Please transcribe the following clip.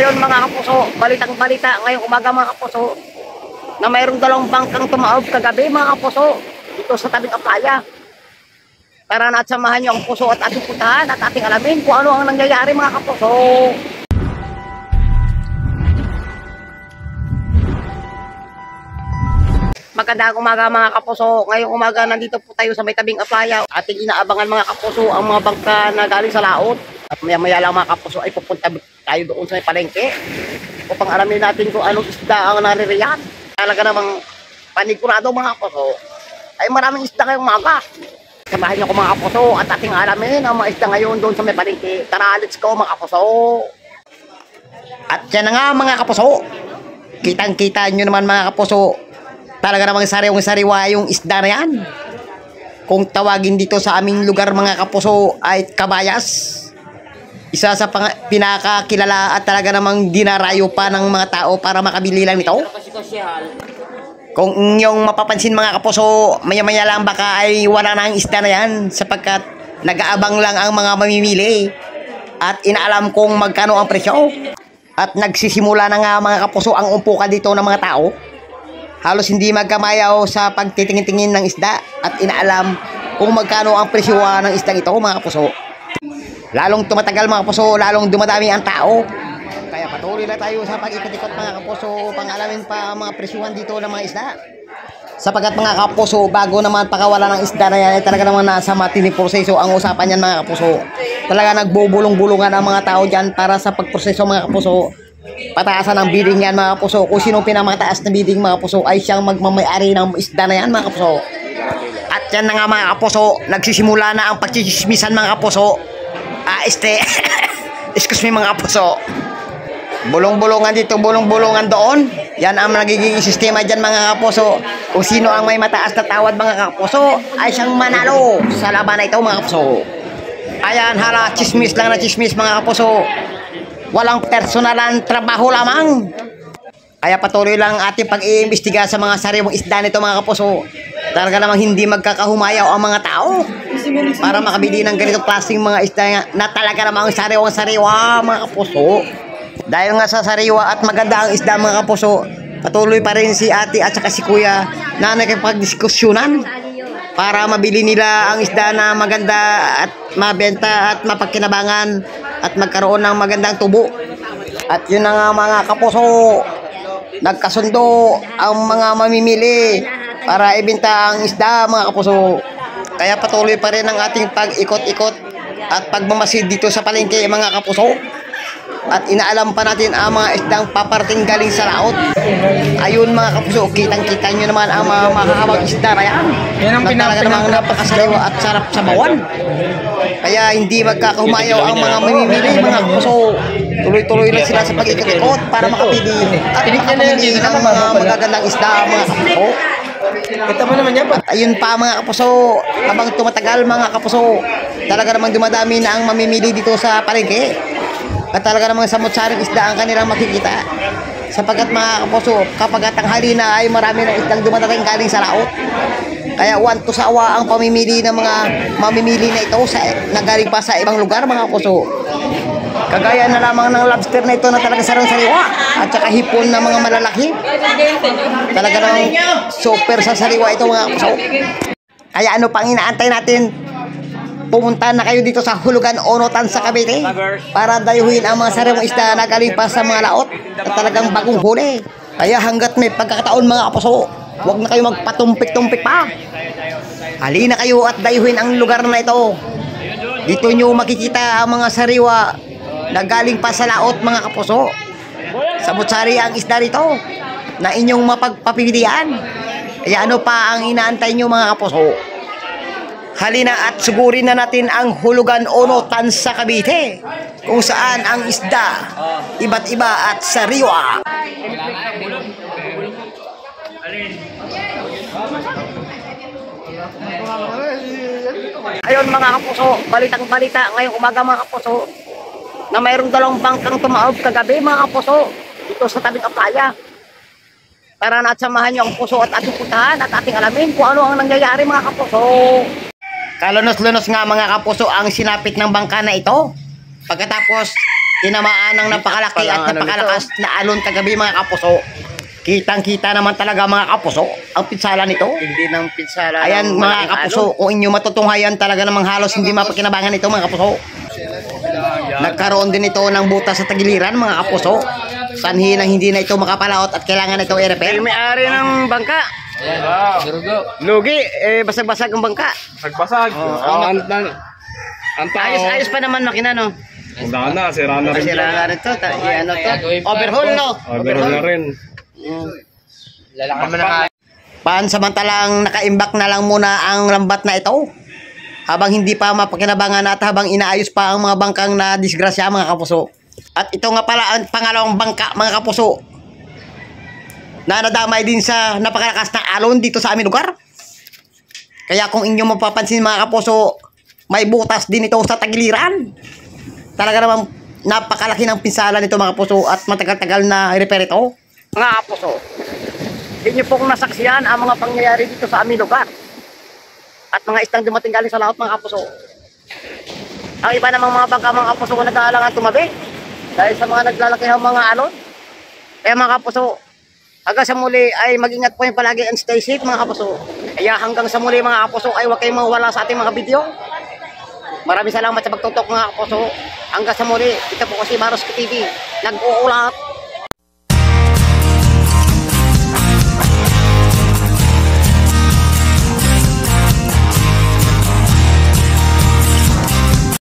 Ayun mga kapuso, balitang balita ngayong umaga mga kapuso na mayroong dalawang bangkang tumaob kagabi mga kapuso dito sa tabing playa. Tara na at samahan niyo ang puso at ating puntahan at ating alamin kung ano ang nangyayari mga kapuso. Magandang umaga mga kapuso. Ngayong umaga nandito po tayo sa may tabing playa. Ating inaabangan mga kapuso ang mga bangka na galing sa laot. At maya-maya lang mga kapuso ay pupunta tayo doon sa may palengke upang alamin natin kung anong isda ang naririyan. Talaga namang panigurado mga kapuso ay maraming isda ngayong umaga. Samahan niyo ko mga kapuso at ating alamin ang mga isda ngayon doon sa may palengke. Tara, let's go mga kapuso. At yan na nga mga kapuso, kitang-kita nyo naman mga kapuso, talaga namang sariwang-sariwa yung isda na yan. Kung tawagin dito sa aming lugar mga kapuso ay kabayas. Isa sa pinakakilala at talaga namang dinarayo pa ng mga tao para makabili lang nito. Kung inyong mapapansin mga kapuso, maya-maya lang baka ay wala na ang isda na yan sapagkat nag-aabang lang ang mga mamimili at inaalam kung magkano ang presyo. At nagsisimula na nga mga kapuso ang umpukan dito ng mga tao. Halos hindi magkamayaw sa pagtitingin-tingin ng isda at inaalam kung magkano ang presyo ng isdang ito mga kapuso. Lalong tumatagal mga kapuso, lalong dumadami ang tao. Kaya patuloy na tayo sa pag-ikot-ikot mga kapuso upang alamin pa ang mga presyuhan dito ng mga isda. Sapagkat mga kapuso, bago naman pakawala ng isda na yan, ay talaga naman nasa matinig proseso ang usapan yan mga kapuso. Talaga nagbubulong-bulungan ang mga tao dyan para sa pagproseso mga kapuso. Pataasan ang bidding yan mga kapuso. Kung sino pinamataas na bidding mga kapuso ay siyang magmamayari ng isda na yan mga kapuso. At yan na nga mga kapuso, nagsisimula na ang pagchichismisan mga kapuso. Excuse me mga kapuso. Bulong-bulungan dito, bulong-bulungan doon. Yan ang nagiging sistema dyan mga kapuso. Kung sino ang may mataas na tawad mga kapuso ay siyang manalo sa laban na ito mga kapuso. Ayan, hala, chismis lang na chismis mga kapuso. Walang personalan trabaho lamang. Kaya patuloy lang ating pag-iimbestiga sa mga sariwang isda nito mga kapuso. Talaga namang hindi magkakahumayaw ang mga tao para makabili ng ganitong klaseng mga isda na talaga namang sariwang-sariwa mga kapuso. Dahil nga sa sariwa at maganda ang isda mga kapuso, patuloy pa rin si ate at saka si kuya na nakipagdiskusyonan para mabili nila ang isda na maganda at mabenta at mapagkinabangan at magkaroon ng magandang tubo. At yun na nga mga kapuso, nagkasundo ang mga mamimili para ibenta ang isda mga kapuso. Kaya patuloy pa rin ang ating pag-ikot-ikot at pagmamasid dito sa palengke mga kapuso. At inaalam pa natin ang mga isdang paparting galing sa laot. Ayun mga kapuso, kitang-kita nyo naman ang mga makakawang isda na yan. Yan ang talaga namang napakasariwa at sarap sa bawan. Kaya hindi magkakahumayaw ang mga mamimili mga kapuso. Tuloy-tuloy lang sila sa pag-ikot-ikot para makapili at makapili ng mga magagandang isda mga kapuso. Kita mo naman yan pa. Ayun pa mga kapuso, habang tumatagal mga kapuso, talaga namang dumadami na ang mamimili dito sa palengke. At talaga namang samot-saring isda ang kanilang makikita. Sapagkat mga kapuso, kapag tanghali na ay marami ng isdang dumadating galing sa laot. Kaya wanto sa awa ang pamimili ng mga mamimili na ito na galing pa sa ibang lugar mga kapuso. Kagaya na lamang ng lobster na ito na talaga sarang-sariwa at saka hipon na mga malalaki. Talaga namang super sa sariwa ito mga kapuso. Kaya ano pang inaantay natin? Pumunta na kayo dito sa Hulugan Onotan sa Cavite para dayuhin ang mga sariwang isda na galing pa sa mga laot at talagang bagong huli. Kaya hanggat may pagkakataon mga kapuso, huwag na kayo magpatumpik-tumpik pa. Halina kayo at dayuhin ang lugar na ito. Dito nyo makikita ang mga sariwa na galing pa sa laot mga kapuso. Samut-sari ang isda rito na inyong mapagpapilian. Kaya ano pa ang inaantay nyo mga kapuso? Halina at sugurin na natin ang Hulugan Onotan sa Cavite, kung saan ang isda iba't iba at sariwa. Ayun mga kapuso, balitang balita ngayong umaga mga kapuso na mayroong dalawang bangkang tumaob kagabi mga kapuso dito sa tabing playa. Tara na at samahan niyo ang puso at ating puntahan at ating alamin kung ano ang nangyayari mga kapuso. Kalunos-lunos nga mga kapuso ang sinapit ng bangka na ito. Pagkatapos tinamaan ng napakalaki at napakalakas na alon kagabi mga kapuso. Kitang-kita naman talaga mga kapuso ang pinsala nito. Hindi ng pinsala. Ayan mga kapuso, kung inyo matutunghayan talaga namang halos hindi mapakinabangan ito mga kapuso. Nagkaroon din ito ng butas sa tagiliran mga kapuso. Sanhi nang hindi na ito makapalaot at kailangan ito i-repair. May-ari ng bangka. Lugi, basag-basag ang bangka. Basag-basag. Ayos-ayos pa naman makina, no? Wala na, sira na rin. Sira nga rin to. Ano to? Overhaul, no? Overhaul na rin. Pansamantalang nakaimbak na lang muna ang lambat na ito. Habang hindi pa mapakinabangan at habang inaayos pa ang mga bangkang na disgrasya mga kapuso. At ito nga pala ang pangalawang bangka mga kapuso na nadamay din sa napakalakas na alon dito sa aming lugar. Kaya kung inyo mapapansin mga kapuso, may butas din ito sa tagiliran. Talaga namang napakalaki ng pinsala nito mga kapuso at matagal-tagal na repair ito. Mga kapuso, hindi nyo pong nasaksiyan ang mga pangyayari dito sa aming lugar. At mga istang dumating galing sa laot mga kapuso. Ang iba namang mga bangka mga kapuso ko nag-aalangan tumabi dahil sa mga naglalakihang mga alon. Kaya mga kapuso, hanggang sa muli ay mag-ingat po yung palagi and stay safe mga kapuso. Kaya hanggang sa muli mga kapuso ay huwag kayong mawala sa ating mga video. Maraming salamat sa pagtutok mga kapuso. Hanggang sa muli, ito po kasi Maros TV. Nag-uulat.